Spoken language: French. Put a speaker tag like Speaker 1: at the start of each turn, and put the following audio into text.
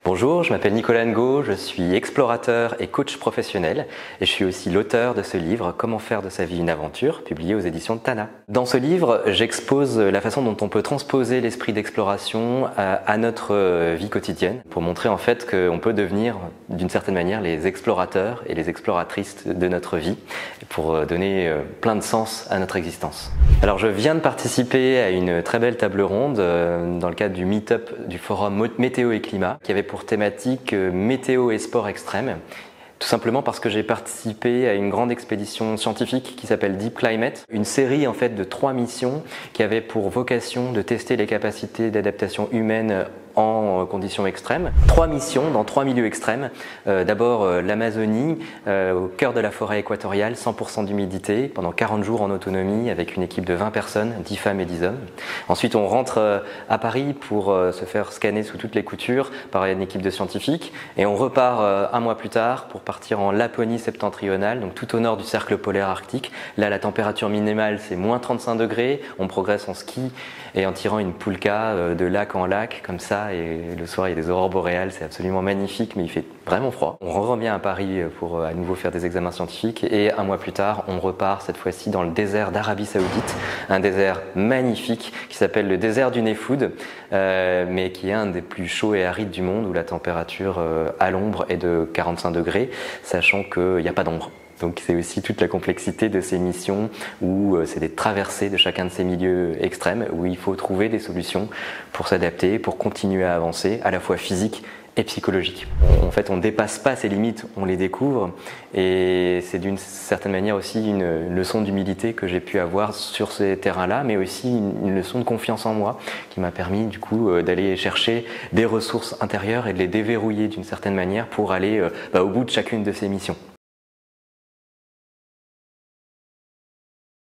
Speaker 1: Bonjour, je m'appelle Nicolas Ngo, je suis explorateur et coach professionnel et je suis aussi l'auteur de ce livre « Comment faire de sa vie une aventure » publié aux éditions de Tana. Dans ce livre, j'expose la façon dont on peut transposer l'esprit d'exploration à notre vie quotidienne pour montrer en fait qu'on peut devenir d'une certaine manière les explorateurs et les exploratrices de notre vie pour donner plein de sens à notre existence. Alors je viens de participer à une très belle table ronde dans le cadre du meet-up du forum Météo et Climat qui avait pour thématique météo et sport extrême. Tout simplement parce que j'ai participé à une grande expédition scientifique qui s'appelle Deep Climate, une série en fait de 3 missions qui avaient pour vocation de tester les capacités d'adaptation humaine en conditions extrêmes. 3 missions dans 3 milieux extrêmes. D'abord l'Amazonie, au cœur de la forêt équatoriale, 100% d'humidité, pendant 40 jours en autonomie avec une équipe de 20 personnes, 10 femmes et 10 hommes. Ensuite on rentre à Paris pour se faire scanner sous toutes les coutures par une équipe de scientifiques et on repart un mois plus tard pour partir en Laponie septentrionale, donc tout au nord du cercle polaire arctique. Là la température minimale c'est moins 35 degrés, on progresse en ski et en tirant une poulka de lac en lac comme ça. Et le soir il y a des aurores boréales, c'est absolument magnifique mais il fait vraiment froid. On revient à Paris pour à nouveau faire des examens scientifiques et un mois plus tard on repart cette fois-ci dans le désert d'Arabie Saoudite, un désert magnifique qui s'appelle le désert du Nefoud mais qui est un des plus chauds et arides du monde où la température à l'ombre est de 45 degrés sachant qu'il n'y a pas d'ombre. Donc c'est aussi toute la complexité de ces missions où c'est des traversées de chacun de ces milieux extrêmes où il faut trouver des solutions pour s'adapter, pour continuer à avancer, à la fois physique et psychologique. En fait, on ne dépasse pas ces limites, on les découvre et c'est d'une certaine manière aussi une leçon d'humilité que j'ai pu avoir sur ces terrains-là, mais aussi une leçon de confiance en moi qui m'a permis du coup d'aller chercher des ressources intérieures et de les déverrouiller d'une certaine manière pour aller au bout de chacune de ces missions.